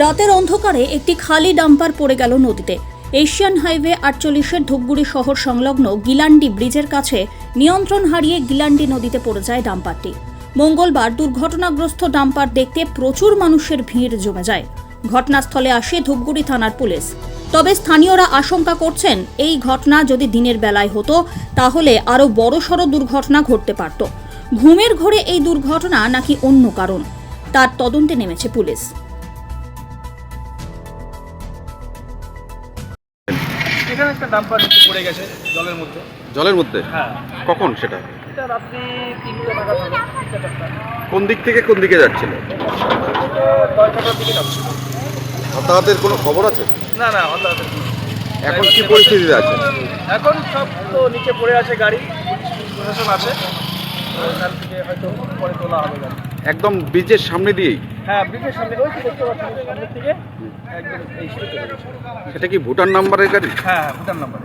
রাতের অন্ধকারে একটি খালি ডাম্পার পড়ে গেল নদীতে। এশিয়ান হাইওয়ে 48-এর ধূপগুড়ি শহর সংলগ্ন গিলান্ডি ব্রিজের কাছে নিয়ন্ত্রণ হারিয়ে গিলান্ডি নদীতে পড়ে যায় ডাম্পারটি। মঙ্গলবার দুর্ঘটনাগ্রস্ত ডাম্পার দেখতে প্রচুর মানুষের ভিড় জমে যায়। ঘটনাস্থলে আসে ধূপগুড়ি থানার পুলিশ। তবে স্থানীয়রা আশঙ্কা করছেন, এই ঘটনা যদি দিনের বেলায় হতো তাহলে আরও বড়সড় দুর্ঘটনা ঘটতে পারত। ঘুমের ঘোরে এই দুর্ঘটনা নাকি অন্য কারণ, তার তদন্তে নেমেছে পুলিশ। এখানে একটা ডাম্পার একটু পড়ে গেছে জলের মধ্যে। জলের মধ্যে? হ্যাঁ। কখন সেটা? এটা রাত্রি 3টা নাগাদ হবে, 3টা-4টা। কোন দিক থেকে কোন দিকে যাচ্ছিল? দশটার দিকে যাচ্ছে। হতাহতের কোনো খবর আছে? না না, হতাহতের কোনো। এখন কি পরিস্থিতিতে আছে? এখন সব তো নিচে পড়ে আছে, গাড়ি পুলিশ প্রশাসন আছে, তো এখান থেকে হয়তো পরে তোলা হবে গাড়ি। একদম ব্রিজের সামনে দিয়েই? হ্যাঁ, ব্রিজের সামনে ওই দেখতে পাচ্ছেন, সামনের থেকে একদম এই সাইডে চলে গেছে। সেটা কি ভুটান নাম্বারের গাড়ি? হ্যাঁ, ভুটান নাম্বারে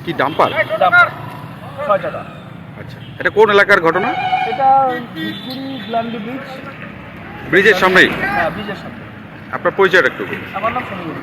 কি ডাম্পার? ডাম্পার 6 টাকা। আচ্ছা, এটা কোন এলাকার ঘটনা? এটা ধূপগুড়ি গ্লান্ডি ব্রিজ। ব্রিজের সামনেই? হ্যাঁ, ব্রিজের সামনে। আপনার পরিচয়টা একটু বলুন। আমার নাম সমীর।